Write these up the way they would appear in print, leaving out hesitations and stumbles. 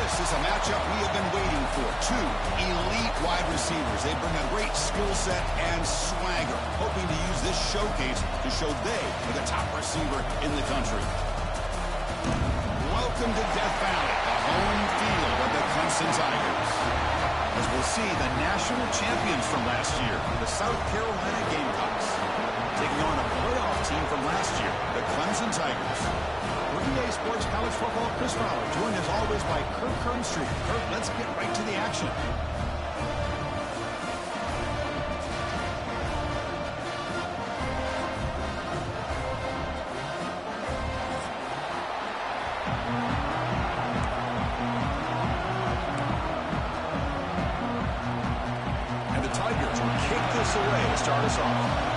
This is a matchup we have been waiting for. Two elite wide receivers. They bring a great skill set and swagger, hoping to use this showcase to show they are the top receiver in the country. Welcome to Death Valley, the home field of the Clemson Tigers. As we'll see, the national champions from last year, the South Carolina Gamecocks, taking on a playoff team from last year, the Clemson Tigers. Working Day Sports College Football, Chris Fowler, joined as always by Kirk Kernstreet. Kirk, let's get right to the action. And the Tigers will kick this away to start us off.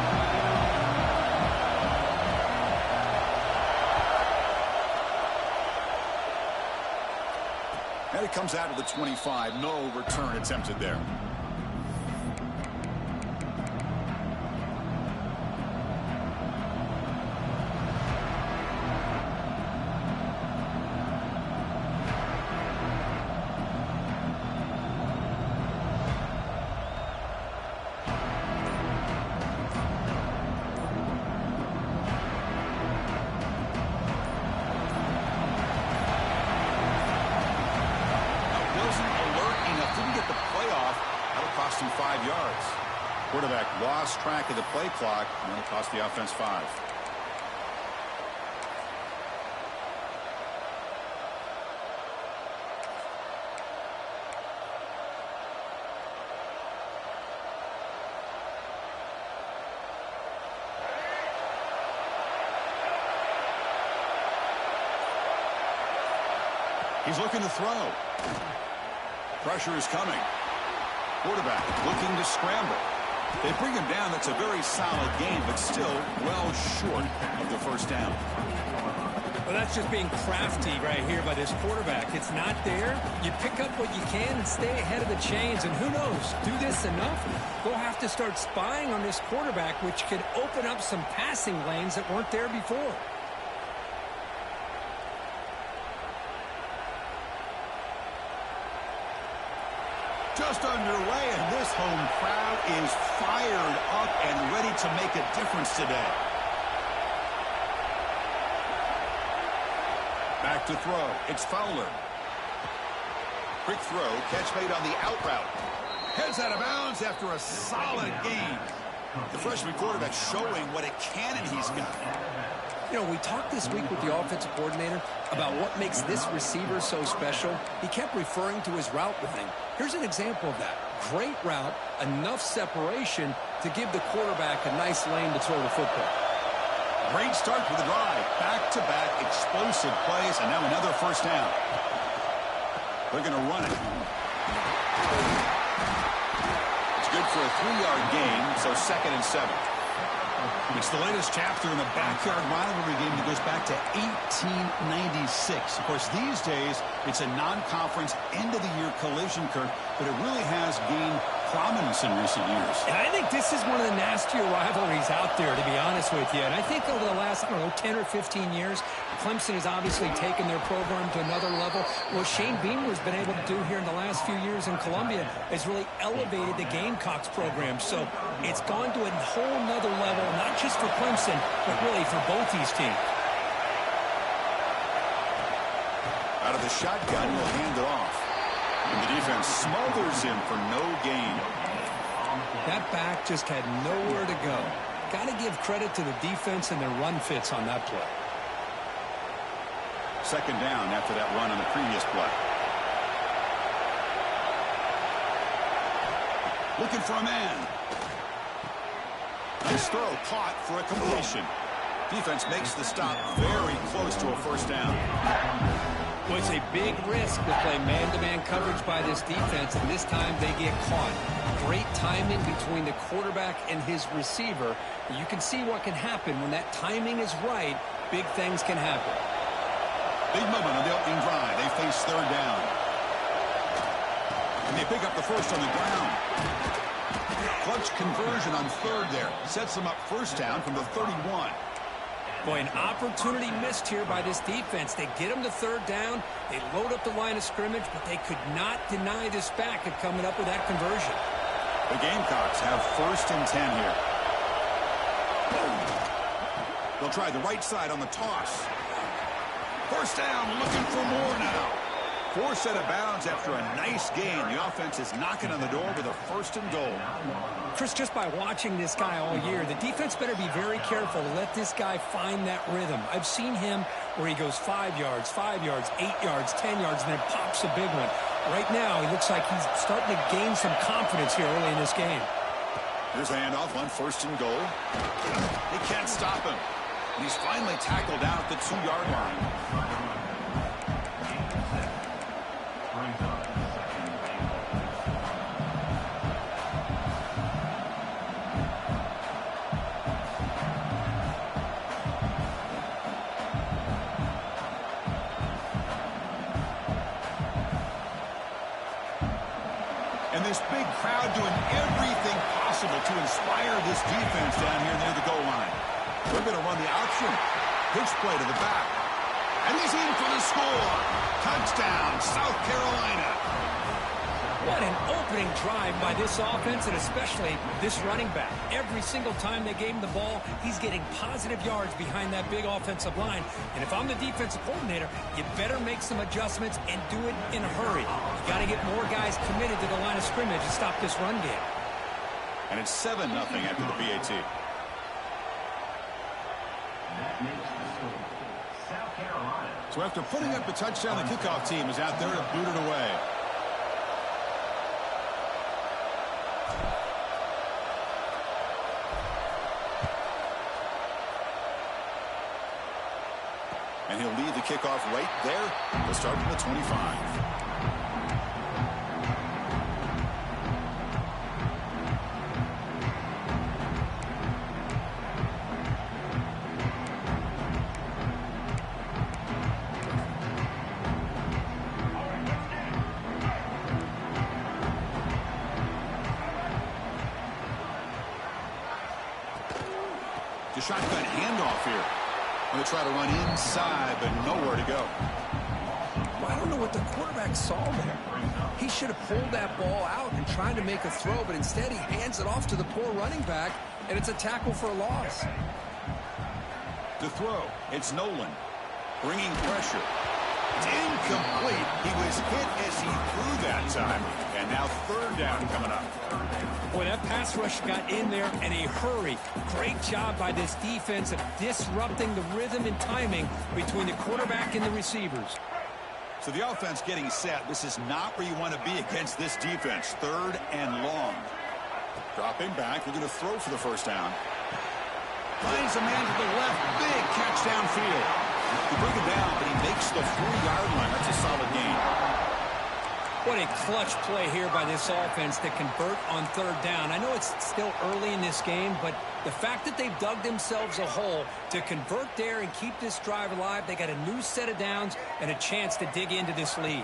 And it comes out of the 25. No return attempted there. Cost him 5 yards. Quarterback lost track of the play clock, and then it cost the offense 5. He's looking to throw. Pressure is coming. Quarterback looking to scramble. They bring him down. That's a very solid game, but still well short of the first down. Well, that's just being crafty right here by this quarterback. It's not there. You pick up what you can and stay ahead of the chains. And who knows, do this enough, they'll have to start spying on this quarterback, which could open up some passing lanes that weren't there before. Just underway, and this home crowd is fired up and ready to make a difference today. Back to throw. It's Fowler. Quick throw. Catch made on the out route. Heads out of bounds after a solid gain. The freshman quarterback showing what a cannon he's got. You know, we talked this week with the offensive coordinator about what makes this receiver so special. He kept referring to his route running. Here's an example of that. Great route, enough separation to give the quarterback a nice lane to throw the football. Great start for the drive. Back-to-back explosive plays, and now another first down. They're going to run it. It's good for a 3-yard gain, so 2nd and 7. It's the latest chapter in a backyard rivalry game that goes back to 1896. Of course, these days, it's a non-conference end-of-the-year collision, Kirk, but it really has gained prominence in recent years. And I think this is one of the nastier rivalries out there, to be honest with you. And I think over the last, 10 or 15 years, Clemson has obviously taken their program to another level. What Shane Beamer has been able to do here in the last few years in Columbia has really elevated the Gamecocks program. So it's gone to a whole nother level, not just for Clemson, but really for both these teams. Out of the shotgun, he'll hand it off. And the defense smothers him for no gain. That back just had nowhere to go. Got to give credit to the defense and their run fits on that play. 2nd down after that run on the previous play. Looking for a man. Nice throw, caught for a completion. Defense makes the stop very close to a first down. Well, it's a big risk to play man-to-man coverage by this defense, and this time they get caught. Great timing between the quarterback and his receiver. You can see what can happen when that timing is right. Big things can happen. Big moment on the opening drive. They face 3rd down. And they pick up the first on the ground. Clutch conversion on 3rd there. Sets them up first down from the 31. Boy, an opportunity missed here by this defense. They get them to third down. They load up the line of scrimmage, but they could not deny this back of coming up with that conversion. The Gamecocks have 1st and 10 here. They'll try the right side on the toss. 1st down, looking for more now. Forced out of bounds after a nice gain. The offense is knocking on the door with a 1st and goal. Chris, just by watching this guy all year, the defense better be very careful to let this guy find that rhythm. I've seen him where he goes 5 yards, 8 yards, 10 yards, and then pops a big one. Right now, he looks like he's starting to gain some confidence here early in this game. Here's a handoff on 1st and goal. They can't stop him. And he's finally tackled down at the 2-yard line. And this big crowd doing everything possible to inspire this defense down here near the goal line. They're going to run the option. Pitch play to the back. And he's in for the score. Touchdown, South Carolina. What an opening drive by this offense, and especially this running back. Every single time they gave him the ball, he's getting positive yards behind that big offensive line. And if I'm the defensive coordinator, you better make some adjustments and do it in a hurry. You got to get more guys committed to the line of scrimmage to stop this run game. And it's 7-0 after the PAT. So after putting up a touchdown, the kickoff team is out there to boot it away. And he'll lead the kickoff right there. He'll start from the 25. The shotgun handoff here. Going to try to run inside, but nowhere to go. Well, I don't know what the quarterback saw there. He should have pulled that ball out and tried to make a throw, but instead he hands it off to the poor running back, and it's a tackle for a loss. To throw, it's Nolan. Bringing pressure. It's incomplete. He was hit as he threw that time. And now 3rd down coming up. Boy, that pass rush got in there in a hurry. Great job by this defense of disrupting the rhythm and timing between the quarterback and the receivers. So the offense getting set. This is not where you want to be against this defense. 3rd and long. Dropping back. We're going to throw for the 1st down. Finds a man to the left. Big catch downfield. He bring him down, but he makes the 4-yard line. That's a solid gain. What a clutch play here by this offense to convert on 3rd down. I know it's still early in this game, but the fact that they've dug themselves a hole to convert there and keep this drive alive, they got a new set of downs and a chance to dig into this lead.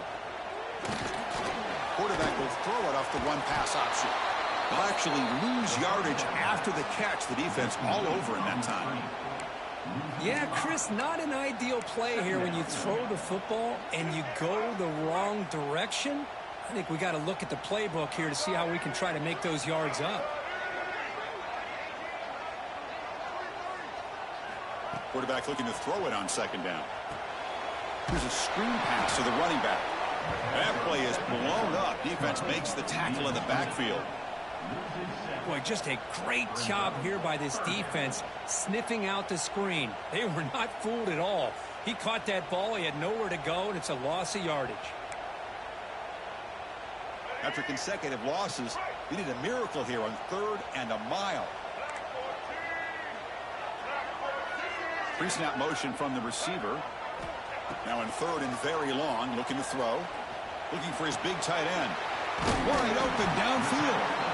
Quarterback will throw it off the one-pass option. They'll actually lose yardage after the catch. The defense all over in that time. Yeah, Chris, not an ideal play here when you throw the football and you go the wrong direction. I think we got to look at the playbook here to see how we can try to make those yards up. Quarterback looking to throw it on 2nd down. Here's a screen pass to the running back. That play is blown up. Defense makes the tackle in the backfield. Boy, just a great job here by this defense, sniffing out the screen. They were not fooled at all. He caught that ball. He had nowhere to go, and it's a loss of yardage. After consecutive losses, we need a miracle here on 3rd and a mile. Pre-snap motion from the receiver. Now in 3rd and very long, looking to throw. Looking for his big tight end. Wide open downfield.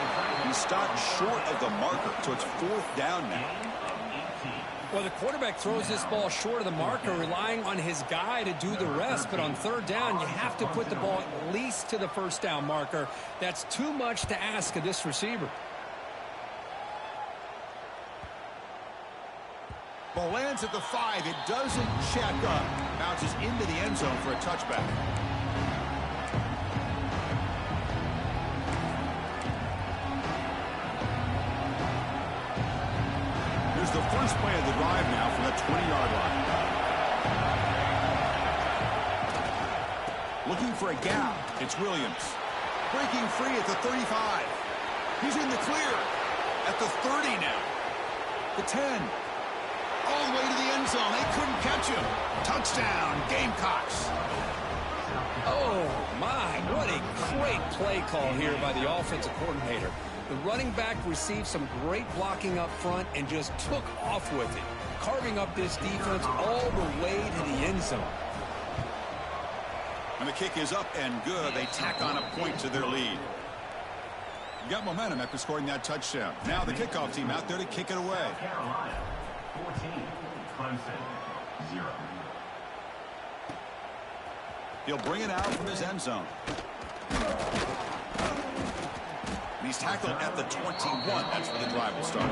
He stopped short of the marker, so it's 4th down now. Well, the quarterback throws this ball short of the marker, relying on his guy to do the rest. But on 3rd down, you have to put the ball at least to the 1st down marker. That's too much to ask of this receiver. Ball lands at the 5. It doesn't check up. Bounces into the end zone for a touchback. Here's the first play of the drive now from the 20-yard line. Looking for a gap. It's Williams. Breaking free at the 35. He's in the clear. At the 30 now. The 10. All the way to the end zone. They couldn't catch him. Touchdown, Gamecocks. Oh, my. What a great play call here by the offensive coordinator. The running back received some great blocking up front and just took off with it, carving up this defense all the way to the end zone. And the kick is up and good. They tack on a point to their lead. You got momentum after scoring that touchdown. Now the kickoff team out there to kick it away. Carolina, 14, Clemson, 0. He'll bring it out from his end zone. And he's tackled at the 21. That's where the drive will start.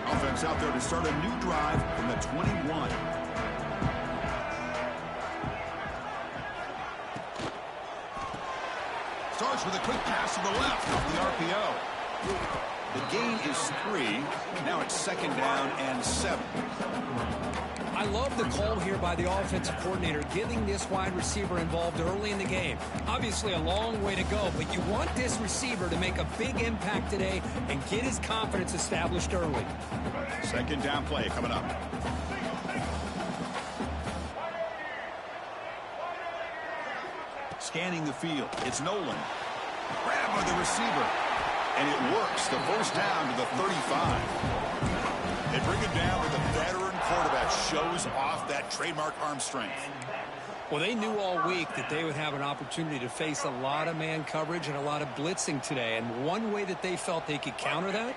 Offense out there to start a new drive from the 21. Starts with a quick pass to the left off the RPO. The gain is 3. Now it's second down and 7. I love the call here by the offensive coordinator, getting this wide receiver involved early in the game. Obviously a long way to go, but you want this receiver to make a big impact today and get his confidence established early. Second down play coming up. Scanning the field. It's Nolan. Grab by the receiver. And it works. The first down to the 35. They bring it down with a veteran quarterback. Shows off that trademark arm strength. Well, they knew all week that they would have an opportunity to face a lot of man coverage and a lot of blitzing today. And one way that they felt they could counter that,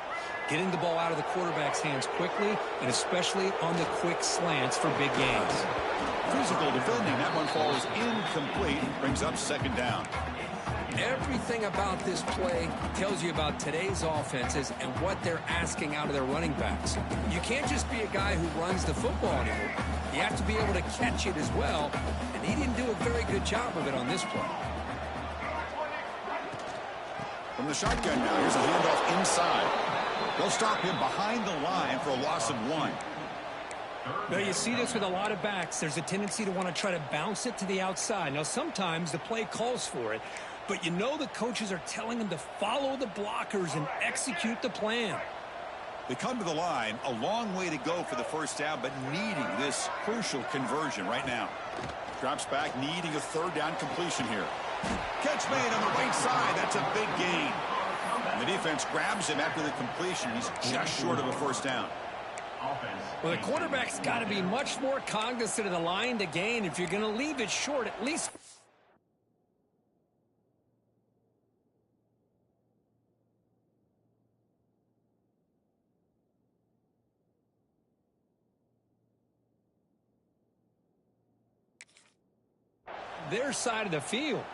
getting the ball out of the quarterback's hands quickly, and especially on the quick slants for big gains. Physical defending. That one falls incomplete. Brings up second down. Everything about this play tells you about today's offenses and what they're asking out of their running backs. You can't just be a guy who runs the football anymore. You have to be able to catch it as well, and he didn't do a very good job of it on this play. From the shotgun now, here's a handoff inside. They'll stop him behind the line for a loss of 1. Now, you see this with a lot of backs. There's a tendency to want to try to bounce it to the outside. Now, sometimes the play calls for it, but you know the coaches are telling them to follow the blockers and execute the plan. They come to the line, a long way to go for the first down, but needing this crucial conversion right now. Drops back, needing a third down completion here. Catch made on the right side. That's a big gain. And the defense grabs him after the completion. He's just short of a first down. Well, the quarterback's got to be much more cognizant of the line to gain. If you're going to leave it short, at least... their side of the field.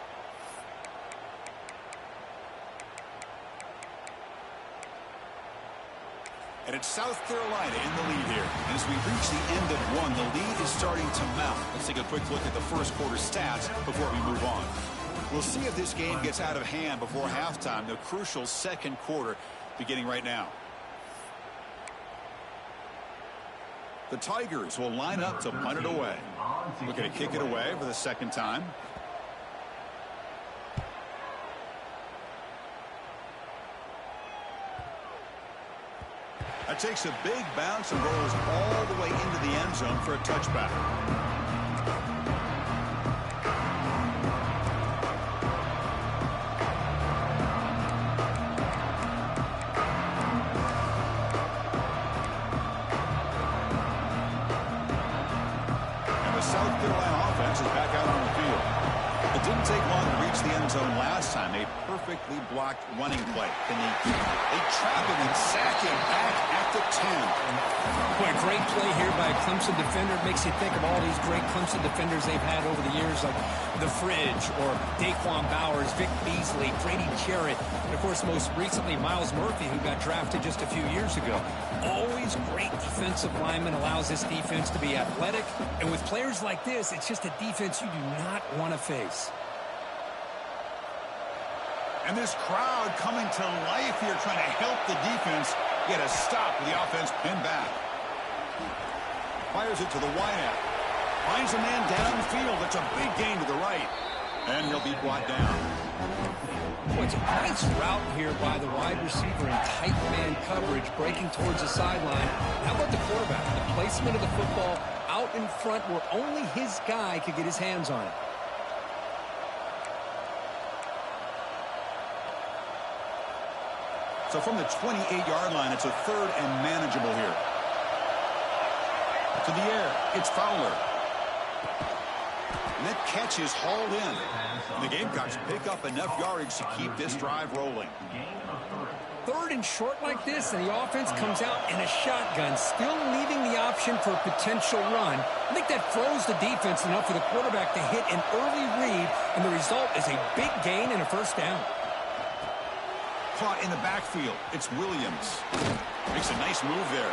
And it's South Carolina in the lead here. And as we reach the end of one, the lead is starting to mount. Let's take a quick look at the first quarter stats before we move on. We'll see if this game gets out of hand before halftime, the crucial second quarter beginning right now. The Tigers will line up to punt it away. Looking to kick it away for the second time. That takes a big bounce and rolls all the way into the end zone for a touchback. And the South Carolina offense is back out on the field. It didn't take long to reach the end zone last time. A perfectly blocked running play. They trap him and sack him back at the 10. Boy, great play here by a Clemson defender. It makes you think of all these great Clemson defenders they've had over the years, like The Fridge or Daquan Bowers, Vic Beasley, Grady Jarrett, and, of course, most recently Myles Murphy, who got drafted just a few years ago. Always great defensive lineman, allows this defense to be athletic. And with players like this, it's just a defense you do not want to face. And this crowd coming to life here, trying to help the defense get a stop with the offense pinned back. Fires it to the wideout. Finds a man downfield. That's a big gain to the right. And he'll be brought down. Well, it's a nice route here by the wide receiver in tight man coverage, breaking towards the sideline. How about the quarterback? The placement of the football out in front where only his guy could get his hands on it. So from the 28-yard line, it's a 3rd and manageable here. To the air, it's Fowler. And that catch is hauled in. And the Gamecocks pick up enough yardage to keep this drive rolling. 3rd and short like this, and the offense comes out in a shotgun, still leaving the option for a potential run. I think that throws the defense enough for the quarterback to hit an early read, and the result is a big gain and a 1st down. Caught in the backfield, it's Williams. Makes a nice move there.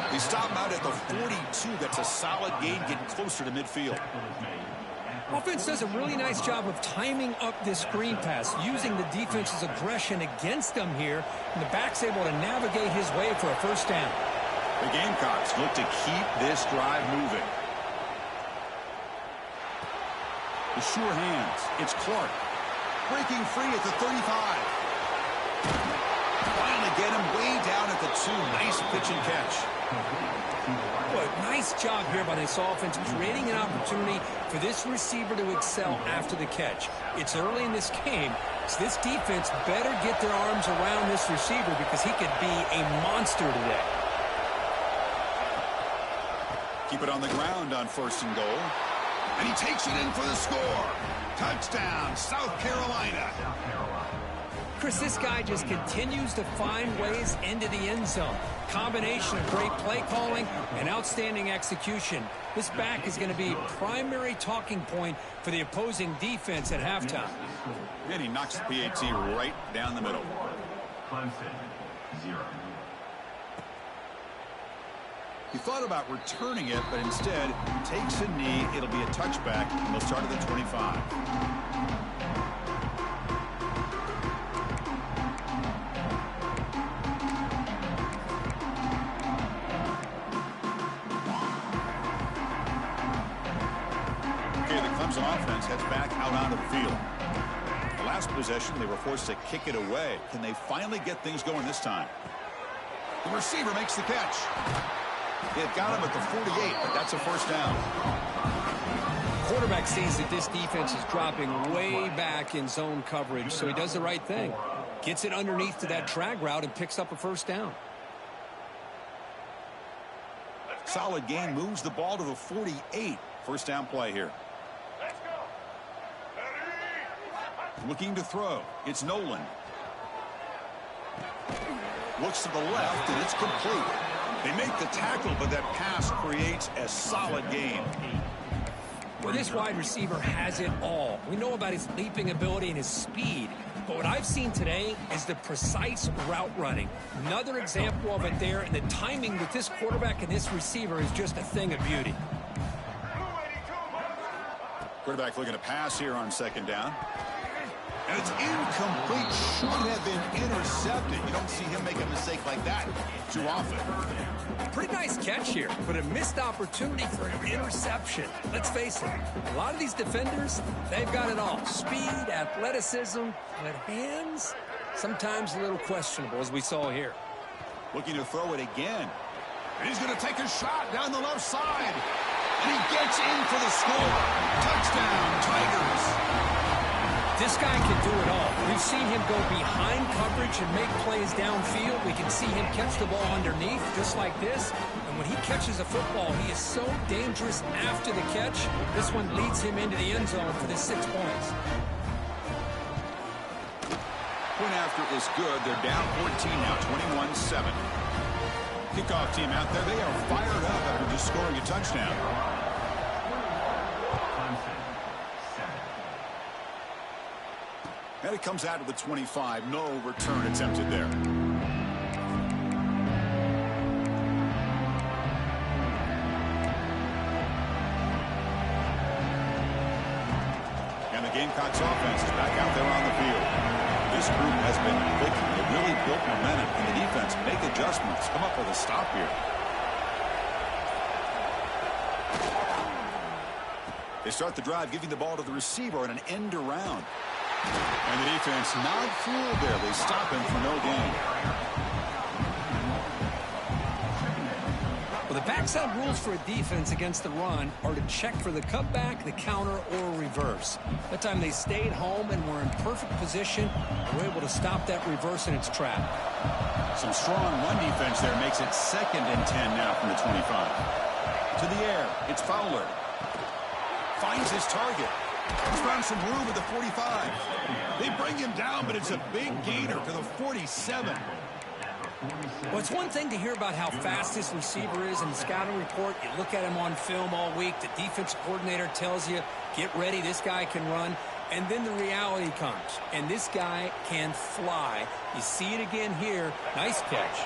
They stop him out at the 42. That's a solid gain, getting closer to midfield. Offense does a really nice job of timing up this screen pass, using the defense's aggression against them here, and the back's able to navigate his way for a 1st down. The Gamecocks look to keep this drive moving. The sure hands, it's Clark. Breaking free at the 35. Finally get him way down at the 2. Nice pitch and catch. Boy, nice job here by this offense, creating an opportunity for this receiver to excel after the catch. It's early in this game, so this defense better get their arms around this receiver because he could be a monster today. Keep it on the ground on 1st and goal. And he takes it in for the score. Touchdown, South Carolina. Chris, this guy just continues to find ways into the end zone. Combination of great play calling and outstanding execution. This back is going to be a primary talking point for the opposing defense at halftime. And he knocks the PAT right down the middle. Clemson, 0. He thought about returning it, but instead takes a knee. It'll be a touchback, and they'll start at the 25. Offense heads back out onto the field. The last possession, they were forced to kick it away. Can they finally get things going this time? The receiver makes the catch. It got him at the 48, but that's a 1st down. Quarterback sees that this defense is dropping way back in zone coverage, so he does the right thing. Gets it underneath to that drag route and picks up a 1st down. Solid gain, moves the ball to the 48. 1st down play here. Looking to throw. It's Nolan. Looks to the left, and it's complete. They make the tackle, but that pass creates a solid gain. Well, this wide receiver has it all. We know about his leaping ability and his speed, but what I've seen today is the precise route running. Another example of it there, and the timing with this quarterback and this receiver is just a thing of beauty. Quarterback looking to pass here on 2nd down. And it's incomplete. Should have been intercepted. You don't see him make a mistake like that too often. Pretty nice catch here, but a missed opportunity for an interception. Let's face it, a lot of these defenders, they've got it all. Speed, athleticism, but hands, sometimes a little questionable, as we saw here. Looking to throw it again. And he's going to take a shot down the left side. And he gets in for the score. Touchdown, Tigers. This guy can do it all. We've seen him go behind coverage and make plays downfield. We can see him catch the ball underneath, just like this. And when he catches a football, he is so dangerous after the catch. This one leads him into the end zone for the 6 points. point after is good. They're down 14 now, 21-7. Kickoff team out there, they are fired up after just scoring a touchdown. And it comes out to the 25. No return attempted there. And the Gamecocks offense is back out there on the field. This group has been clicking. They really built momentum, and the defense make adjustments. Come up with a stop here. They start the drive, giving the ball to the receiver on an end around. And the defense not fooled there. They stop him for no gain. Well, the backside rules for a defense against the run are to check for the cutback, the counter, or reverse. That time they stayed home and were in perfect position. They were able to stop that reverse in its track. Some strong run defense there makes it 2nd and 10 now from the 25. To the air, it's Fowler. Finds his target. He's found some room at the 45. They bring him down, but it's a big gainer to the 47. Well, it's one thing to hear about how fast this receiver is in the scouting report. You look at him on film all week. The defensive coordinator tells you, get ready, this guy can run. And then the reality comes, and this guy can fly. You see it again here. Nice catch.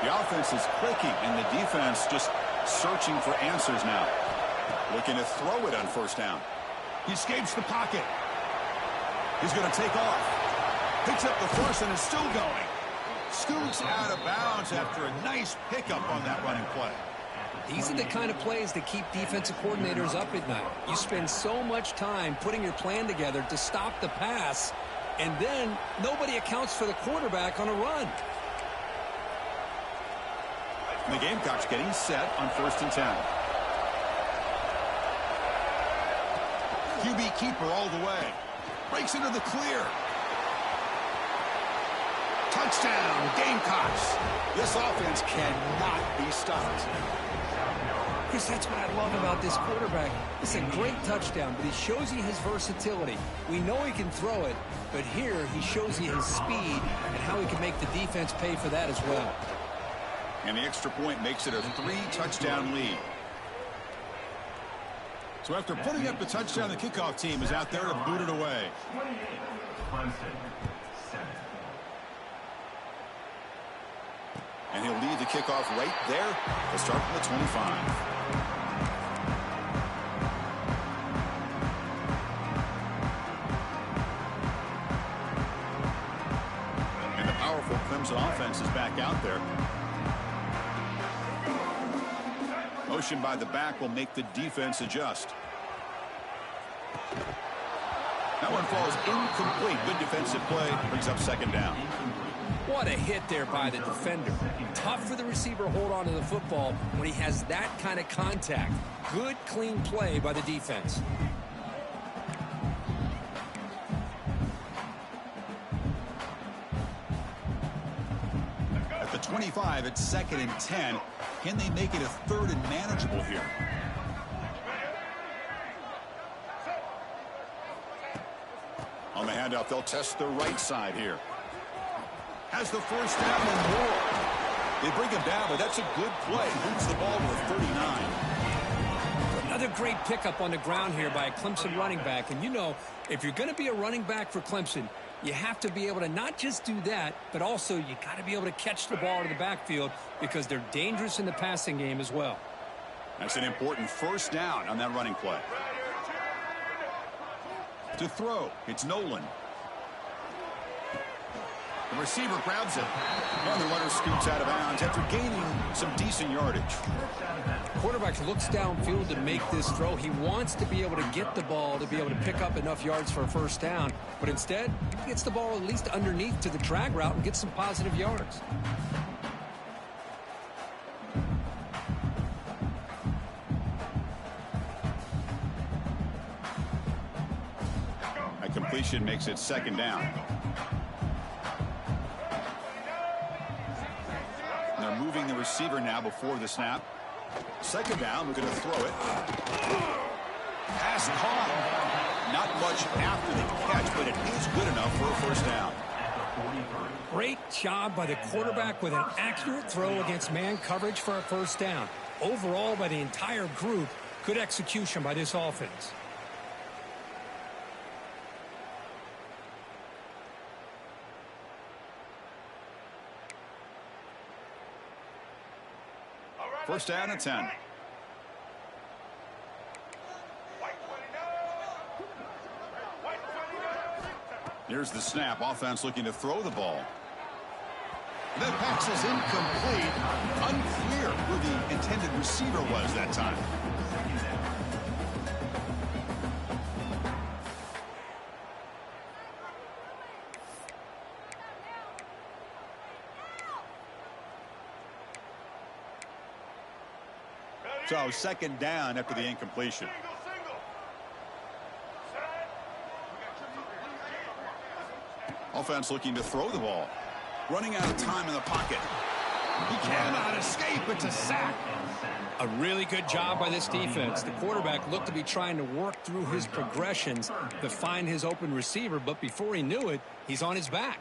The offense is clicking, and the defense just searching for answers now. Looking to throw it on first down. He escapes the pocket. He's going to take off. Picks up the first and is still going. Scoots out of bounds after a nice pickup on that running play. These are the kind of plays that keep defensive coordinators up at night. You spend so much time putting your plan together to stop the pass, and then nobody accounts for the quarterback on a run. And the Gamecocks getting set on 1st and 10. QB keeper all the way. Breaks into the clear. Touchdown, Gamecocks. This offense cannot be stopped. Chris, that's what I love about this quarterback. It's a great touchdown, but he shows you his versatility. We know he can throw it, but here he shows you his speed and how he can make the defense pay for that as well. And the extra point makes it a 3-touchdown lead. So after putting up the touchdown, the kickoff team is out there to boot it away. And he'll lead the kickoff right there. They'll start from the 25. And the powerful Clemson offense is back out there. Motion by the back will make the defense adjust. That one falls incomplete. Good defensive play. Brings up 2nd down. What a hit there by the defender. Tough for the receiver to hold on to the football when he has that kind of contact. Good, clean play by the defense. At the 25, it's 2nd and 10. Can they make it a 3rd and manageable here? On the handoff, they'll test the right side here. Has the first down and more. They bring him down, but that's a good play. Moves the ball to the 39. Another great pickup on the ground here by a Clemson running back. And you know, if you're going to be a running back for Clemson, you have to be able to not just do that, but also you got to be able to catch the ball to the backfield because they're dangerous in the passing game as well. That's an important first down on that running play. To throw, it's Nolan. The receiver grabs it, and the runner scoots out of bounds after gaining some decent yardage. Quarterback looks downfield to make this throw. He wants to be able to get the ball to be able to pick up enough yards for a first down, but instead, he gets the ball at least underneath to the drag route and gets some positive yards. A completion makes it 2nd down. They're moving the receiver now before the snap. 2nd down, we're going to throw it. Pass caught. Not much after the catch, but it is good enough for a first down. Great job by the quarterback with an accurate throw against man coverage for a first down. Overall, by the entire group, good execution by this offense. First down and 10. Here's the snap. Offense looking to throw the ball. The pass is incomplete. Unclear who the intended receiver was that time. So second down after the incompletion. Offense looking to throw the ball. Running out of time in the pocket. He cannot escape. It's a sack. A really good job by this defense. The quarterback looked to be trying to work through his progressions to find his open receiver, but before he knew it, he's on his back.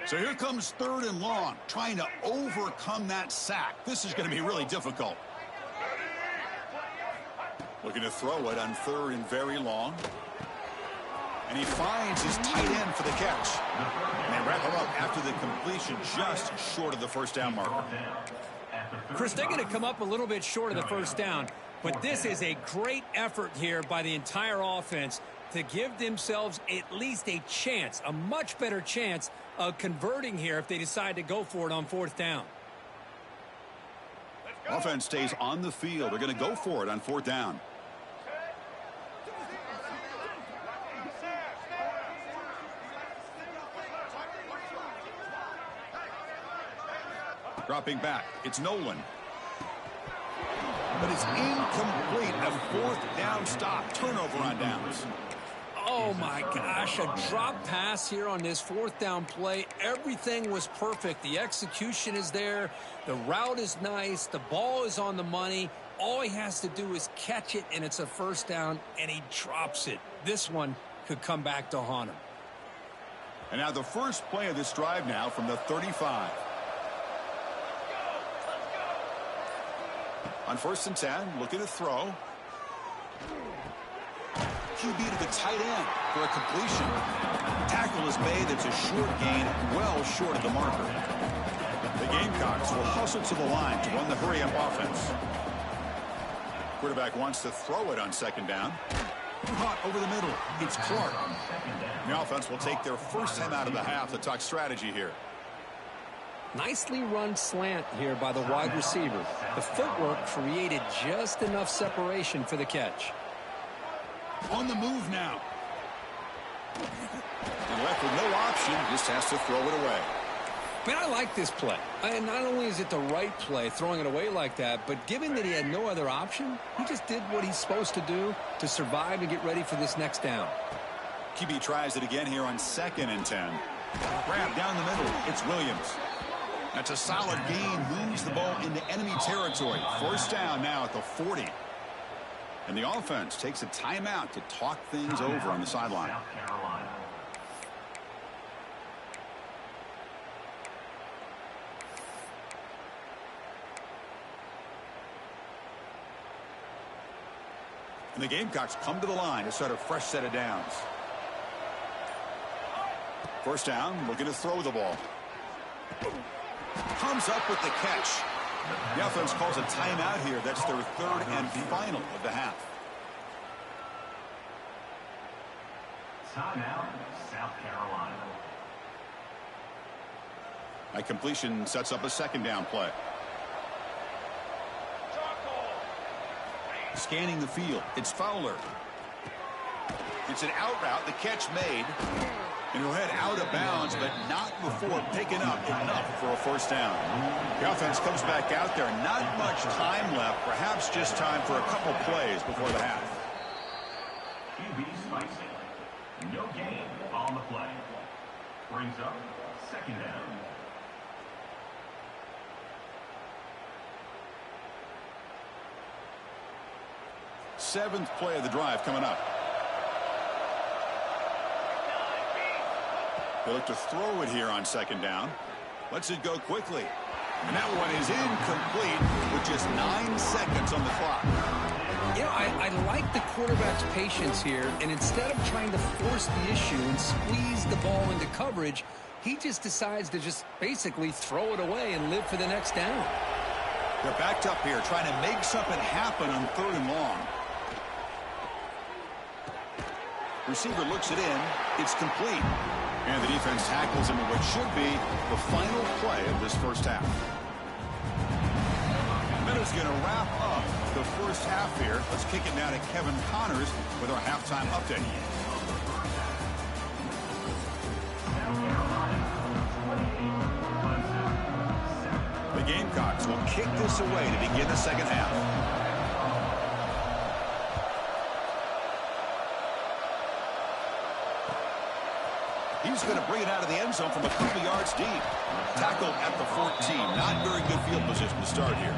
So here comes third and long, trying to overcome that sack. This is going to be really difficult. Looking to throw it on third and very long. And he finds his tight end for the catch. And they wrap him up after the completion, just short of the first down marker. Chris, they're going to come up a little bit short of the first down, but this is a great effort here by the entire offense to give themselves at least a chance, a much better chance of converting here if they decide to go for it on fourth down. Offense stays on the field. They're going to go for it on fourth down. Dropping back, it's Nolan. But it's incomplete. A fourth down stop. Turnover on downs. Oh, my gosh, a drop pass here on this fourth down play. Everything was perfect. The execution is there. The route is nice. The ball is on the money. All he has to do is catch it, and it's a first down, and he drops it. This one could come back to haunt him. And now the first play of this drive now from the 35. On first and 10, looking to throw. QB to the tight end for a completion. Tackle is made. It's a short gain, well short of the marker. The Gamecocks will hustle to the line to run the hurry-up offense. Quarterback wants to throw it on second down. Caught over the middle. It's Clark. The offense will take their first time out of the half to talk strategy here. Nicely run slant here by the wide receiver. The footwork created just enough separation for the catch. On the move now. And left with no option, just has to throw it away. Man, I like this play. And not only is it the right play, throwing it away like that, but given that he had no other option, he just did what he's supposed to do to survive and get ready for this next down. QB tries it again here on second and 10. Grab down the middle. It's Williams. That's a solid gain. Moves the ball into enemy territory. First down now at the 40. And the offense takes a timeout to talk things over on the sideline. And the Gamecocks come to the line to start a fresh set of downs. First down, looking to throw the ball. Comes up with the catch. The offense calls a timeout here. That's their third and final of the half. Timeout, South Carolina. A completion sets up a second down play. Scanning the field. It's Fowler. It's an out route. The catch made. And he'll head out of bounds, but not before picking up enough for a first down. The offense comes back out there. Not much time left. Perhaps just time for a couple plays before the half. QB spicy. No gain on the play. Brings up second down. Seventh play of the drive coming up. They look to throw it here on second down. Lets it go quickly. And that one is incomplete with just 9 seconds on the clock. You know, I like the quarterback's patience here, and instead of trying to force the issue and squeeze the ball into coverage, he just decides to just basically throw it away and live for the next down. They're backed up here, trying to make something happen on 3rd and long. Receiver looks it in. It's complete. And the defense tackles him in what should be the final play of this first half. That is going to wrap up the first half here. Let's kick it now to Kevin Connors with our halftime update. The Gamecocks will kick this away to begin the second half. He's going to bring it out of the end zone from a couple yards deep. Tackled at the 14. Not very good field position to start here.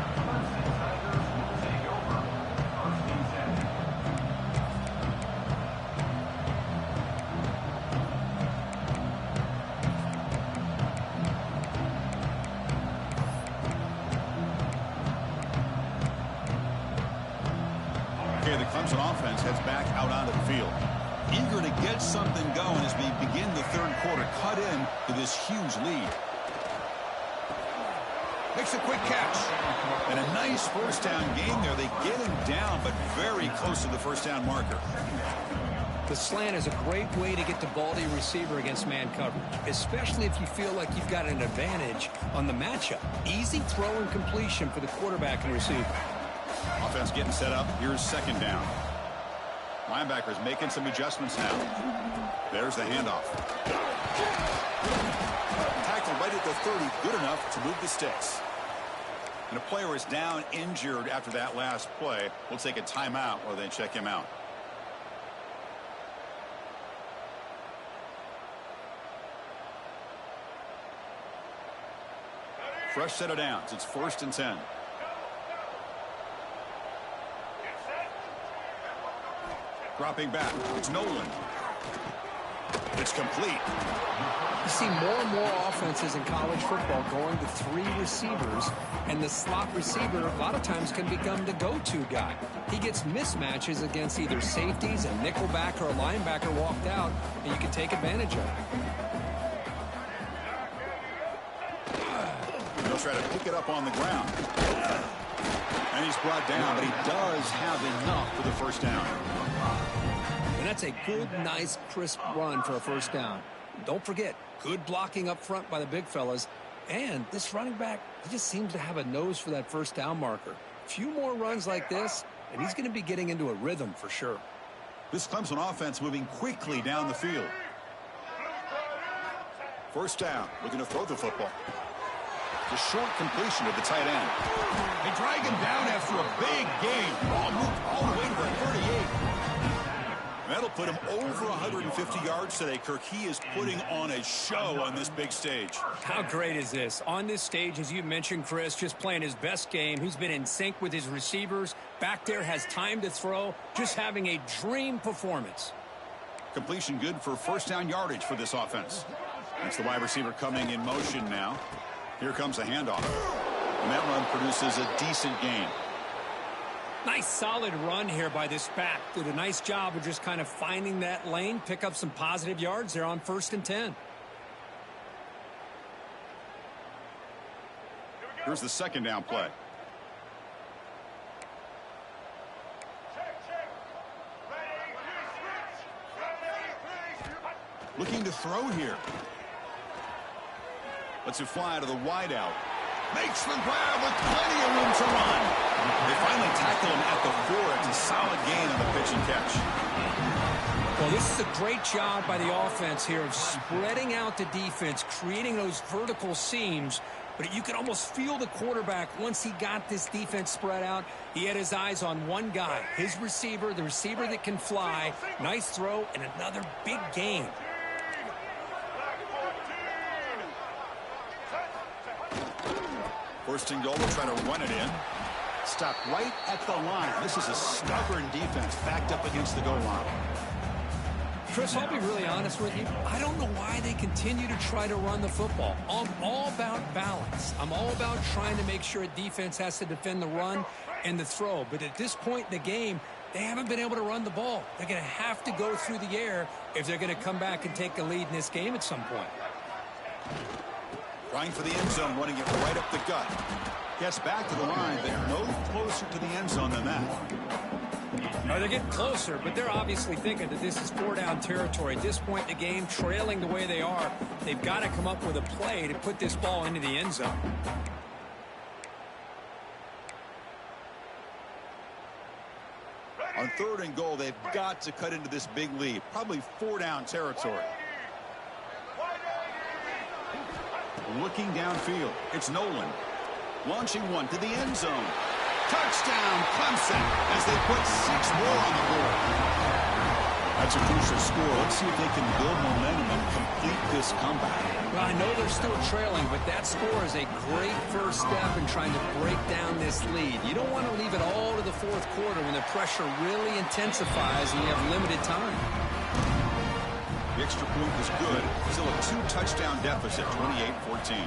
Okay, the Clemson offense heads back out onto the field. Eager to get something going as we begin the 3rd quarter. Cut in to this huge lead. Makes a quick catch. And a nice first down game there. They get him down, but very close to the first down marker. The slant is a great way to get the ball to your receiver against man coverage, especially if you feel like you've got an advantage on the matchup. Easy throw and completion for the quarterback and receiver. Offense getting set up. Here's second down. Linebackers making some adjustments now. There's the handoff. Tackled right at the 30. Good enough to move the sticks. And a player is down injured after that last play. We'll take a timeout while they check him out. Fresh set of downs. It's 1st and 10. Dropping back. It's Nolan. It's complete. You see more and more offenses in college football going to 3 receivers, and the slot receiver a lot of times can become the go-to guy. He gets mismatches against either safeties, a nickelback, or a linebacker walked out, and you can take advantage of it. He'll try to pick it up on the ground. And he's brought down, but he does have enough for the first down. And that's a good, nice, crisp run for a first down. Don't forget, good blocking up front by the big fellas. And this running back, he just seems to have a nose for that first down marker. A few more runs like this, and he's going to be getting into a rhythm for sure. This Clemson offense moving quickly down the field. First down, looking to throw the football. The short completion of the tight end. They drag him down after a big gain. Ball moved all the way to the 38. That'll put him over 150 yards today, Kirk. He is putting on a show on this big stage. How great is this? On this stage, as you mentioned, Chris, just playing his best game. He's been in sync with his receivers. Back there, has time to throw. Just having a dream performance. Completion good for first down yardage for this offense. That's the wide receiver coming in motion now. Here comes the handoff. And that run produces a decent gain. Nice solid run here by this back. Did a nice job of just kind of finding that lane, pick up some positive yards there on 1st and 10. Here's the second down play. Looking to throw here. Lets it fly to the wideout. Makes the grab with plenty of room to run. They finally tackle him at the 4. It's a solid gain on the pitch and catch. Well, this is a great job by the offense here of spreading out the defense, creating those vertical seams. But you can almost feel the quarterback once he got this defense spread out. He had his eyes on one guy, his receiver, the receiver that can fly. Nice throw and another big gain. First and goal, they'll try to run it in. Stopped right at the line. This is a stubborn defense backed up against the goal line. Chris, I'll be really honest with you. I don't know why they continue to try to run the football. I'm all about balance. I'm all about trying to make sure a defense has to defend the run and the throw. But at this point in the game, they haven't been able to run the ball. They're going to have to go through the air if they're going to come back and take a lead in this game at some point. Trying for the end zone, running it right up the gut. Gets back to the line, but no closer to the end zone than that. Oh, they're getting closer, but they're obviously thinking that this is 4-down territory. At this point in the game, trailing the way they are, they've got to come up with a play to put this ball into the end zone. On 3rd and goal, they've got to cut into this big lead. Probably 4-down territory. Looking downfield, it's Nolan. Launching one to the end zone. Touchdown, Clemson, as they put 6 more on the board. That's a crucial score. Let's see if they can build momentum and complete this comeback. Well, I know they're still trailing, but that score is a great first step in trying to break down this lead. You don't want to leave it all to the 4th quarter when the pressure really intensifies and you have limited time. The extra point was good. Still a 2-touchdown deficit, 28-14.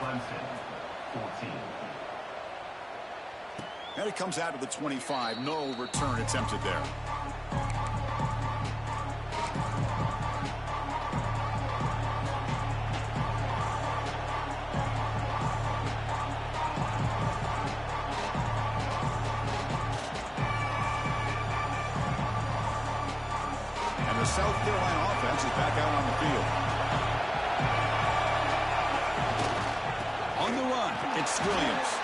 Clemson, 14. And it comes out to the 25. No return attempted there. And the South Carolina offense is back out on the field. On the run, it's Williams.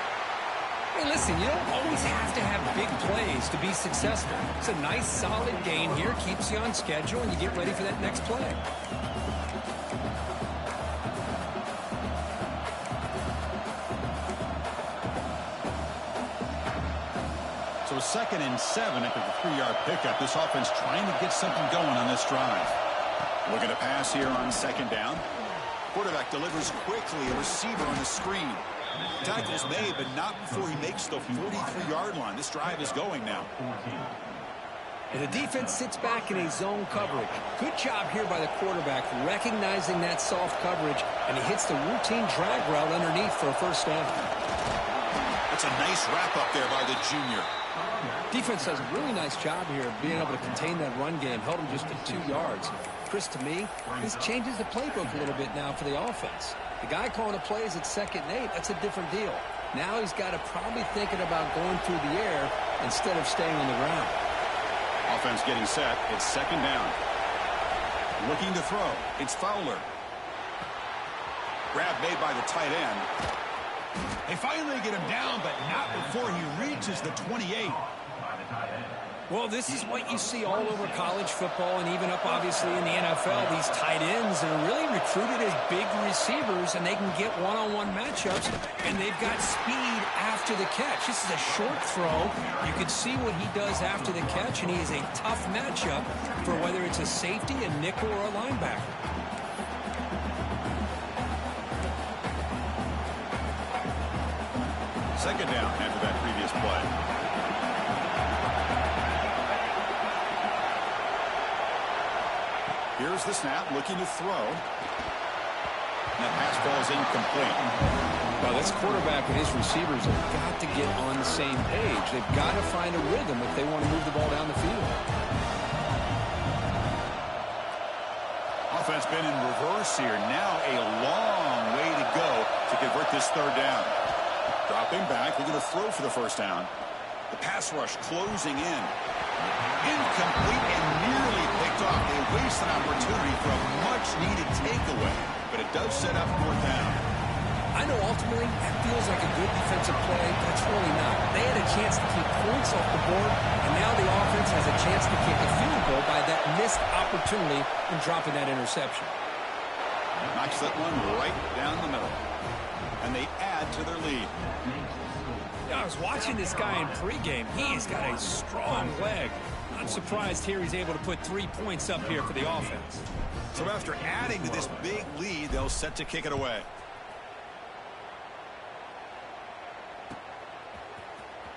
Hey, listen, you don't always have to have big plays to be successful. It's a nice, solid gain here, keeps you on schedule, and you get ready for that next play. So 2nd and 7 after the 3-yard pickup. This offense trying to get something going on this drive. Looking to pass here on 2nd down. Quarterback delivers quickly, a receiver on the screen. Tackle's made, but not before he makes the 43-yard line. This drive is going now. And the defense sits back in a zone coverage. Good job here by the quarterback, recognizing that soft coverage, and he hits the routine drag route underneath for a first down. That's a nice wrap-up there by the junior. Defense does a really nice job here of being able to contain that run game, held him just to 2 yards. Chris, to me, this changes the playbook a little bit now for the offense. The guy calling the plays at 2nd and 8, that's a different deal. Now he's got to probably thinking about going through the air instead of staying on the ground. Offense getting set. It's 2nd down. Looking to throw. It's Fowler. Grab made by the tight end. They finally get him down, but not before he reaches the 28. Well, this is what you see all over college football and even up, obviously, in the NFL. These tight ends are really recruited as big receivers, and they can get one-on-one matchups, and they've got speed after the catch. This is a short throw. You can see what he does after the catch, and he is a tough matchup for whether it's a safety, a nickel, or a linebacker. Second down after that previous play. Here's the snap, looking to throw. And that pass ball is incomplete. Well, this quarterback and his receivers have got to get on the same page. They've got to find a rhythm if they want to move the ball down the field. Offense been in reverse here. Now a long way to go to convert this 3rd down. Dropping back, looking to throw for the first down. The pass rush closing in. Incomplete and nearly picked off. They waste an opportunity for a much-needed takeaway, but it does set up 4th down. I know ultimately that feels like a good defensive play, but it's really not. They had a chance to keep points off the board, and now the offense has a chance to kick a field goal by that missed opportunity and dropping that interception. Knocks that one right down the middle. And they add to their lead. I was watching this guy in pregame. He's got a strong leg. Not surprised here he's able to put 3 points up here for the offense. So after adding to this big lead, they'll set to kick it away.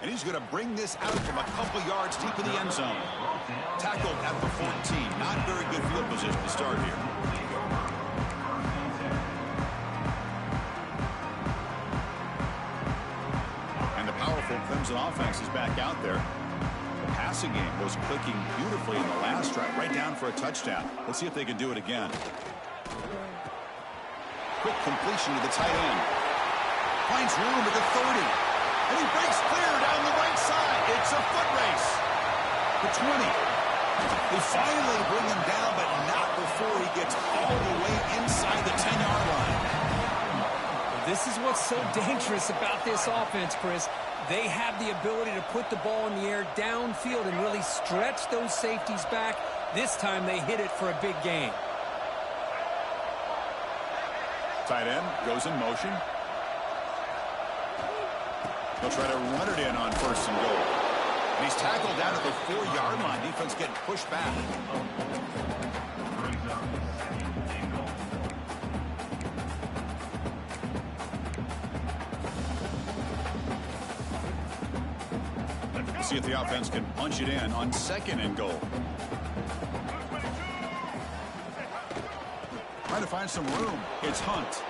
And he's going to bring this out from a couple yards deep in the end zone. Tackled at the 14. Not very good field position to start here. And the powerful Clemson offense is back out there. The passing game was clicking beautifully in the last drive, right down for a touchdown. Let's see if they can do it again. Quick completion to the tight end. Finds room at the 30. And he breaks clear down the right side. It's a foot race. The 20. They finally bring him down, but not before he gets all the way inside the 10-yard line. This is what's so dangerous about this offense, Chris. They have the ability to put the ball in the air downfield and really stretch those safeties back. This time they hit it for a big gain. Tight end goes in motion. He'll try to run it in on first and goal. And he's tackled down at the 4-yard line. Defense getting pushed back. See if the offense can punch it in on second and goal. Trying to find some room. It's Hunt.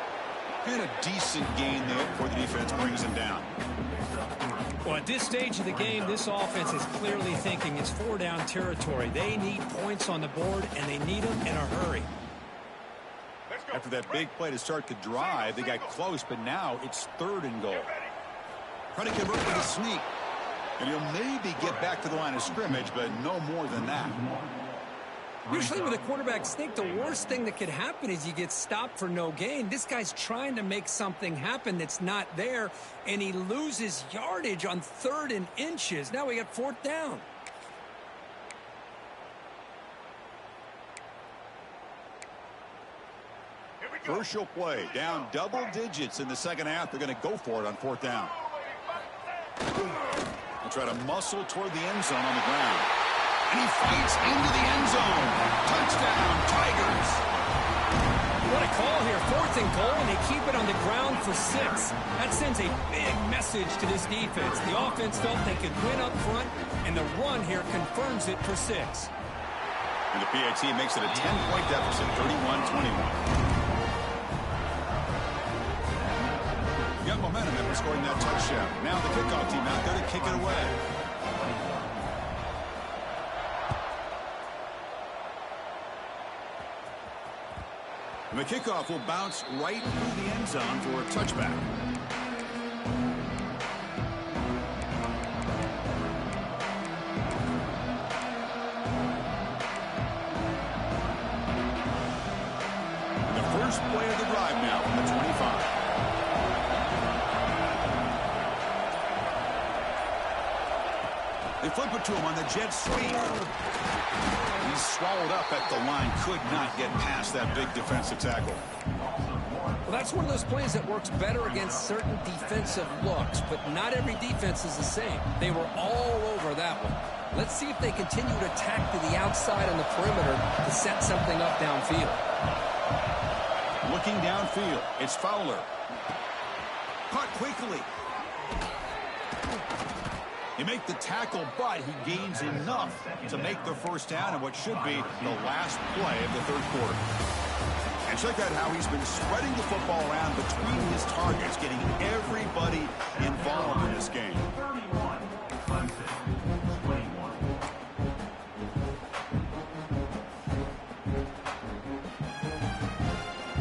And a decent gain there before the defense brings him down. Well, at this stage of the game, this offense is clearly thinking it's 4-down territory. They need points on the board, and they need them in a hurry. After that big play to start the drive, they got close, but now it's third and goal. Trying to convert with a sneak. And he'll maybe get back to the line of scrimmage, but no more than that. Usually with a quarterback sneak, the worst thing that could happen is you get stopped for no gain. This guy's trying to make something happen that's not there, and he loses yardage on 3rd and inches. Now we got 4th down. Crucial play. Down double digits in the second half. They're going to go for it on 4th down. They'll try to muscle toward the end zone on the ground. And he fights into the end zone. Touchdown, Tigers. What a call here. 4th and goal, and they keep it on the ground for 6. That sends a big message to this defense. The offense felt they could win up front, and the run here confirms it for 6. And the PAT makes it a 10-point deficit, 31-21. Young momentum after scoring that touchdown. Now the kickoff team out there to kick it away. And the kickoff will bounce right through the end zone for a touchback. And the first play of the drive now from the 25. They flip it to him on the jet sweep. He's swallowed up at the line. Could not get past that big defensive tackle. Well, that's one of those plays that works better against certain defensive looks, but not every defense is the same. They were all over that one. Let's see if they continue to attack to the outside on the perimeter to set something up downfield. Looking downfield, it's Fowler. Caught quickly. You make the tackle, but he gains enough to make the first down in what should be the last play of the 3rd quarter. And check out how he's been spreading the football around between his targets, getting everybody involved in this game. 31, Clemson, 21.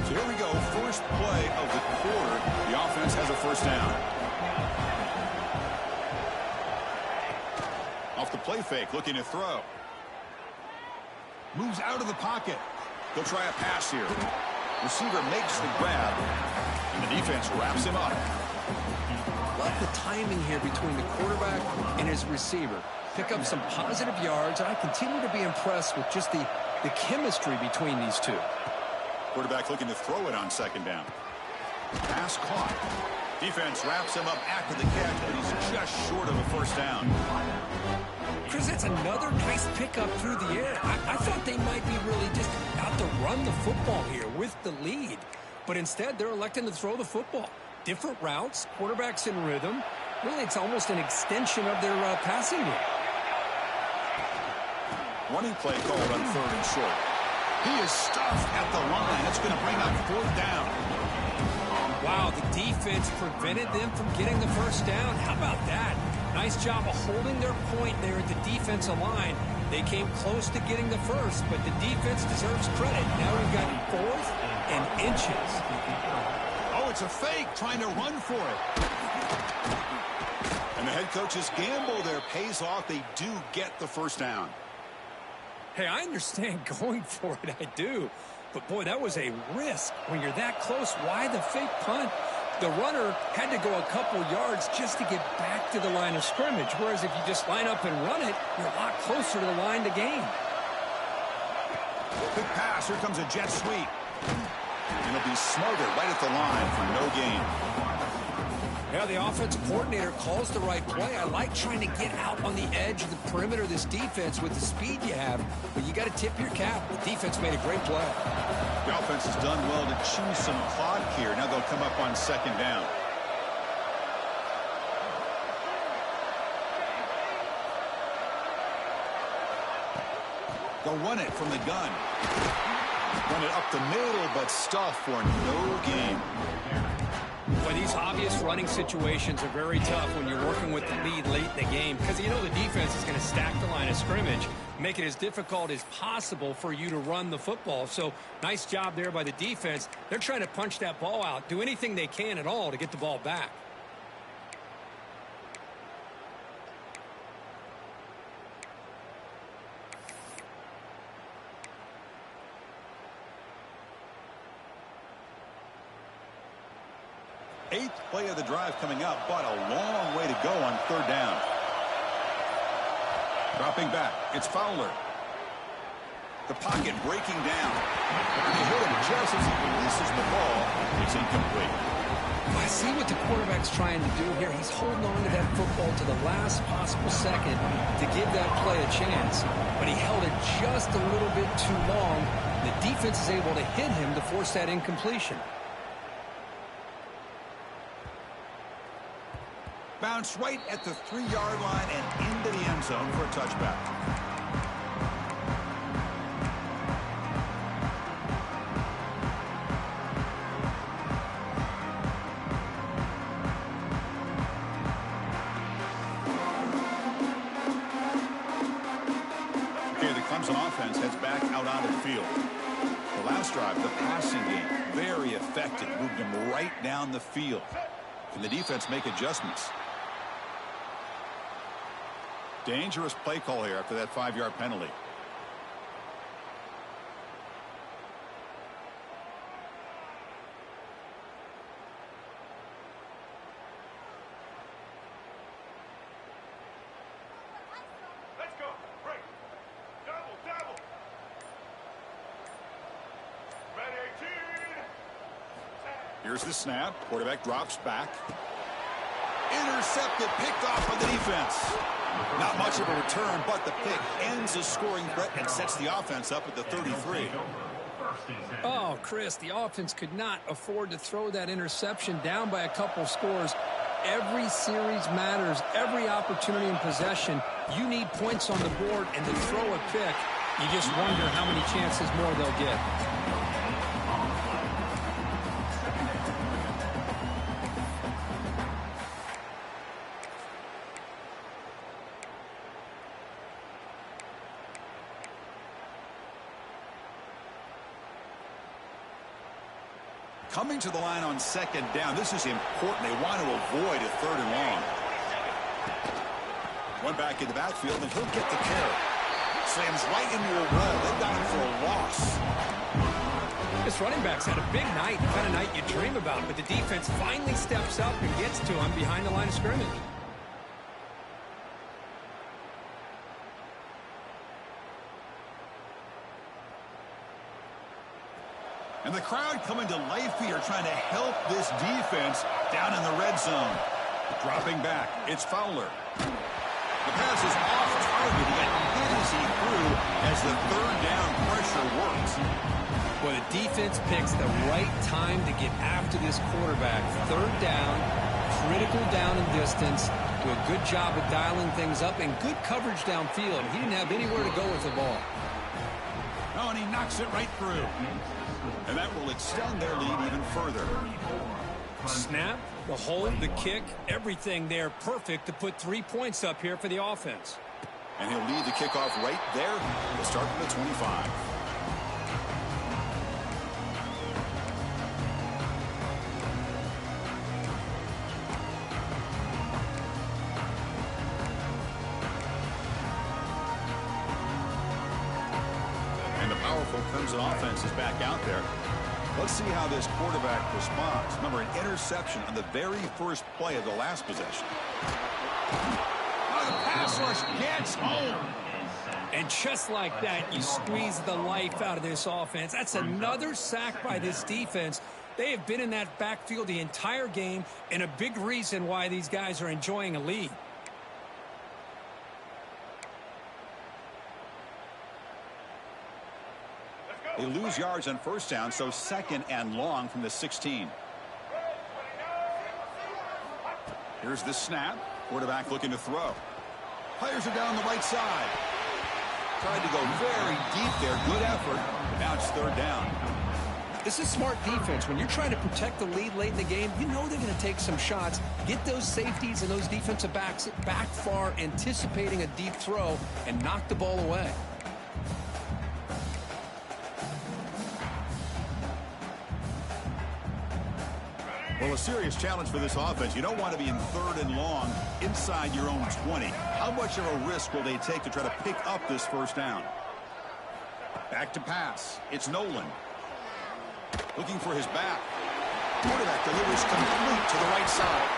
So here we go, first play of the quarter. The offense has a first down. Off the play fake, looking to throw. Moves out of the pocket. They'll try a pass here. Receiver makes the grab, and the defense wraps him up. Love the timing here between the quarterback and his receiver. Pick up some positive yards, and I continue to be impressed with just the chemistry between these two. Quarterback looking to throw it on 2nd down. Pass caught. Defense wraps him up after the catch, but he's just short of a first down. Chris, that's another nice pickup through the air. I thought they might be really just out to run the football here with the lead. But instead, they're electing to throw the football. Different routes, quarterbacks in rhythm. really, it's almost an extension of their passing game. Running play called on 3rd and short. He is stuffed at the line. It's going to bring up 4th down. Wow, the defense prevented them from getting the first down. How about that? Nice job of holding their point there at the defensive line. They came close to getting the first, but the defense deserves credit. Now we've got 4th and inches. Oh, it's a fake, trying to run for it. And the head coach's gamble there pays off. They do get the first down. Hey, I understand going for it, I do. But, boy, that was a risk. When you're that close, why the fake punt? The runner had to go a couple yards just to get back to the line of scrimmage, whereas if you just line up and run it, you're a lot closer to the line to gain. Quick pass. Here comes a jet sweep. And it'll be smothered right at the line for no gain. Yeah, the offensive coordinator calls the right play. I like trying to get out on the edge of the perimeter of this defense with the speed you have, but you got to tip your cap. The defense made a great play. The offense has done well to chew some clock here. Now they'll come up on 2nd down. They'll run it from the gun. Run it up the middle, but stuff for no gain. Well, these obvious running situations are very tough when you're working with the lead late in the game because you know the defense is going to stack the line of scrimmage, make it as difficult as possible for you to run the football. So nice job there by the defense. They're trying to punch that ball out, do anything they can at all to get the ball back. Eighth play of the drive coming up, but a long way to go on 3rd down. Dropping back, it's Fowler. The pocket breaking down. They hit him just as he releases the ball. It's incomplete. I see what the quarterback's trying to do here. He's holding on to that football to the last possible second to give that play a chance, but he held it just a little bit too long. The defense is able to hit him to force that incompletion. Bounce right at the 3-yard line and into the end zone for a touchback. Okay, the Clemson offense heads back out onto the field. The last drive, the passing game, very effective. Moved them right down the field. Can the defense make adjustments? Dangerous play call here after that 5-yard penalty. Let's go. Break. Double. Ready, team. Here's the snap. Quarterback drops back. Intercepted, picked off by the defense. Not much of a return, but the pick ends the scoring threat and sets the offense up at the 33. Oh, Chris, the offense could not afford to throw that interception down by a couple scores. Every series matters. Every opportunity in possession, you need points on the board, and to throw a pick, you just wonder how many chances more they'll get. Coming to the line on 2nd down. This is important. They want to avoid a 3rd and long. One back in the backfield, and he'll get the carry. Slams right into a roll. They've got him for a loss. This running back's had a big night, the kind of night you dream about, but the defense finally steps up and gets to him behind the line of scrimmage. And the crowd coming to life here, trying to help this defense down in the red zone. Dropping back, it's Fowler. The pass is off target. He got hit as he threw as the 3rd down pressure works. Well, the defense picks the right time to get after this quarterback. 3rd down, critical down and distance, do a good job of dialing things up, and good coverage downfield. He didn't have anywhere to go with the ball. Oh, and he knocks it right through. And that will extend their lead even further. Snap, the hold, the kick, everything there perfect to put 3 points up here for the offense. And he'll lead the kickoff right there. We'll start from the 25. And the powerful Clemson offense is back out there. Let's see how this quarterback responds. Remember, an interception on the very first play of the last possession. Oh, the pass rush gets home. And just like that, you squeeze the life out of this offense. That's another sack by this defense. They have been in that backfield the entire game, and a big reason why these guys are enjoying a lead. They lose yards on first down, so 2nd and long from the 16. Here's the snap. Quarterback looking to throw. Fires it down the right side. Tried to go very deep there. Good effort. Now it's 3rd down. This is smart defense. When you're trying to protect the lead late in the game, you know they're going to take some shots. Get those safeties and those defensive backs back far, anticipating a deep throw, and knock the ball away. Well, a serious challenge for this offense. You don't want to be in 3rd and long inside your own 20. How much of a risk will they take to try to pick up this first down? Back to pass. It's Nolan. Looking for his back. Quarterback delivers complete to the right side.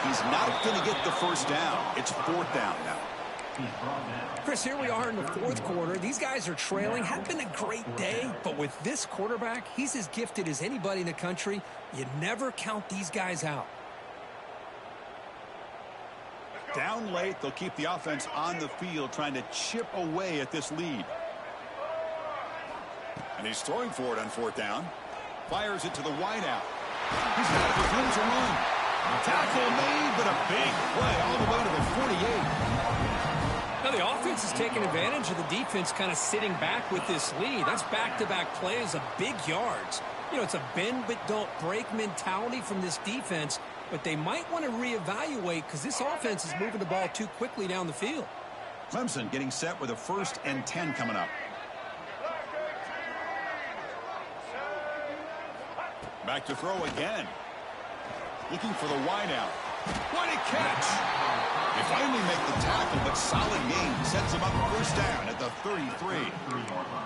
He's not going to get the first down. It's 4th down now. Chris, here we are in the 4th quarter. These guys are trailing. Had been a great day, but with this quarterback, he's as gifted as anybody in the country. You never count these guys out. Down late, they'll keep the offense on the field, trying to chip away at this lead. And he's throwing for it on 4th down. Fires it to the wideout. He's got it with room to run. Tackle made, but a big play all the way to the 48. Now the offense is taking advantage of the defense kind of sitting back with this lead. That's back-to-back plays of big yards. You know, it's a bend but don't break mentality from this defense, but they might want to reevaluate because this offense is moving the ball too quickly down the field. Clemson getting set with a 1st and 10 coming up. Back to throw again. Looking for the wideout. What a catch! They finally make the tackle, but solid gain sets him up 1st down at the 33.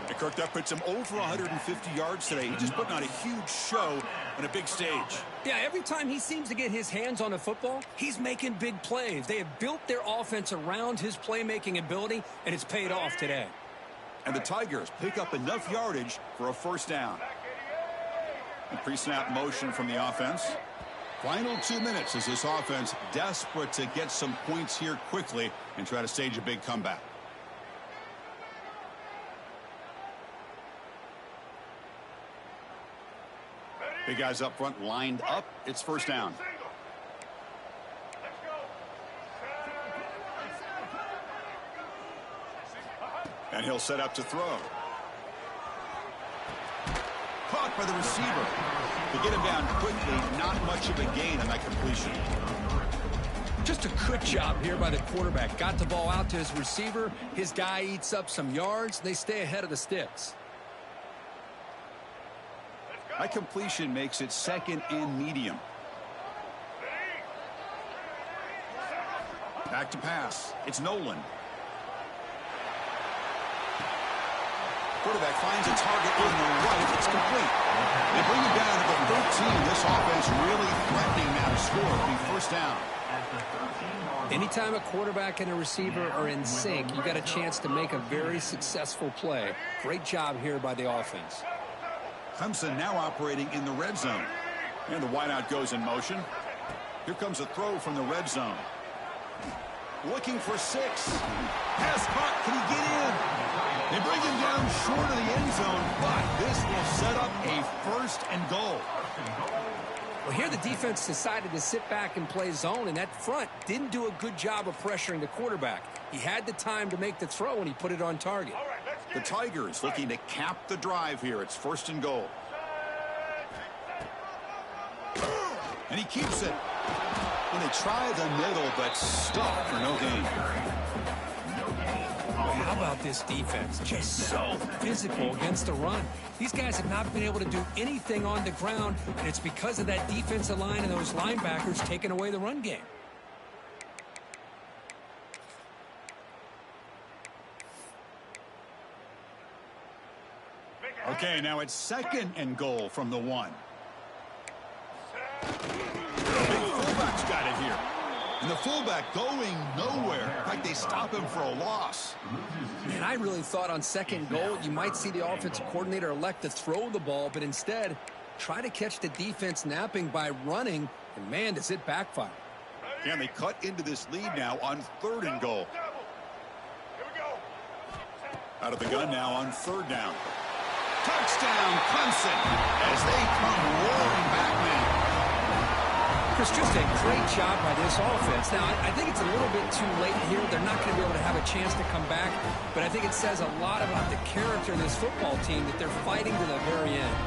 And Kirk, that puts him over 150 yards today. He's just putting on a huge show on a big stage. Yeah, every time he seems to get his hands on the football, he's making big plays. They have built their offense around his playmaking ability, and it's paid off today. And the Tigers pick up enough yardage for a 1st down. And pre-snap motion from the offense. Final 2 minutes as this offense desperate to get some points here quickly and try to stage a big comeback. Big guys up front lined up. It's 1st down. And he'll set up to throw. Caught by the receiver. To get him down quickly, not much of a gain on that completion. Just a good job here by the quarterback. Got the ball out to his receiver. His guy eats up some yards. They stay ahead of the sticks. That completion makes it 2nd and medium. Back to pass. It's Nolan. Quarterback finds a target on the right. It's complete. They bring him down to the 13. This offense really threatening now to score. It'll be 1st down. Anytime a quarterback and a receiver are in sync, you got a chance to make a very successful play. Great job here by the offense. Clemson now operating in the red zone. And the wideout goes in motion. Here comes a throw from the red zone. Looking for 6. Pass caught. Can he get in? They bring him down short of the end zone, but this will set up a 1st and goal. Well, here the defense decided to sit back and play zone, and that front didn't do a good job of pressuring the quarterback. He had the time to make the throw, and he put it on target. The Tigers looking to cap the drive here. It's 1st and goal. And he keeps it. When they try the middle, but stuck for no gain. How about this defense? Just so physical against the run. These guys have not been able to do anything on the ground, and it's because of that defensive line and those linebackers taking away the run game. Okay, now it's 2nd and goal from the 1. Big fullback's got it here. And the fullback going nowhere. In fact, they stop him for a loss. Man, I really thought on 2nd goal you might see the offensive coordinator elect to throw the ball, but instead try to catch the defense napping by running, and man, does it backfire. Can they cut into this lead now on 3rd and goal? Out of the gun now on 3rd down. Touchdown, Clemson, as they come roaring back now. Chris, just a great job by this offense. Now, I think it's a little bit too late here. They're not going to be able to have a chance to come back, but I think it says a lot about the character of this football team that they're fighting to the very end.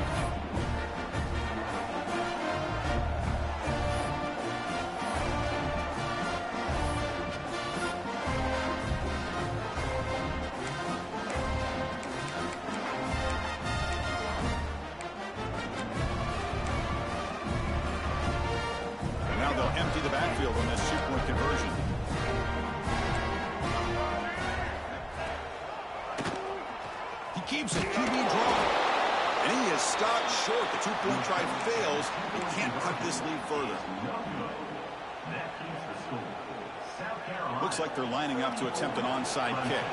Empty the backfield on this 2-point conversion. He keeps it, QB draw. And he is stopped short. The 2-point try fails. He can't cut this lead further. Looks like they're lining up to attempt an onside kick.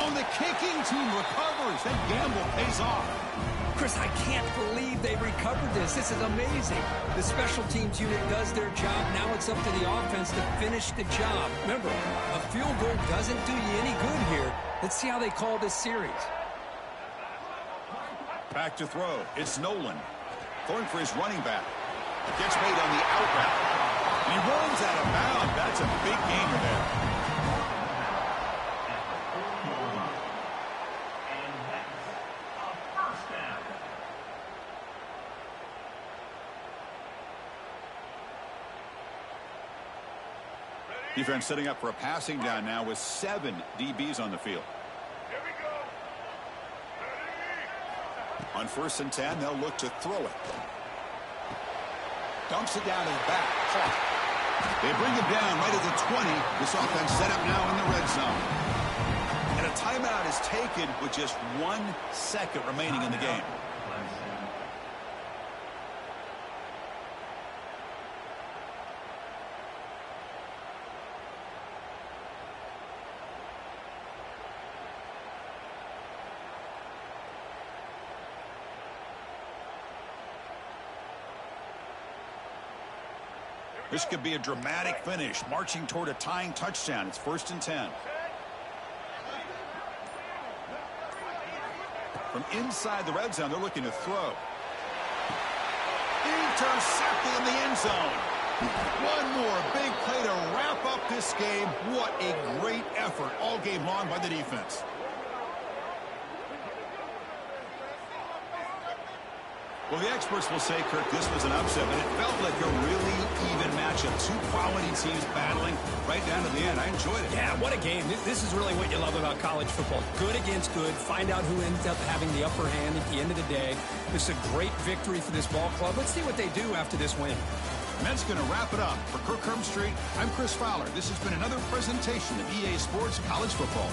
The kicking team recovers. That gamble pays off. Chris, I can't believe they recovered this. This is amazing. The special teams unit does their job. Now it's up to the offense to finish the job. Remember, a field goal doesn't do you any good here. Let's see how they call this series. Back to throw. It's Nolan. Throwing for his running back. Gets made on the out route. And he runs out of bounds. That's a big gainer there. Defense setting up for a passing down now with 7 DBs on the field. Here we go. On 1st and 10, they'll look to throw it. Dumps it down to the back. They bring him down right at the 20. This offense set up now in the red zone. And a timeout is taken with just 1 second remaining in the game. This could be a dramatic finish, marching toward a tying touchdown. It's 1st and 10. From inside the red zone, they're looking to throw. Intercepted in the end zone. One more big play to wrap up this game. What a great effort all game long by the defense. Well, the experts will say, Kirk, this was an upset, but it felt like a really even matchup. 2 quality teams battling right down to the end. I enjoyed it. Yeah, what a game. This is really what you love about college football. Good against good. Find out who ends up having the upper hand at the end of the day. This is a great victory for this ball club. Let's see what they do after this win. And that's going to wrap it up. For Kirk Herbstreit, I'm Chris Fowler. This has been another presentation of EA Sports College Football.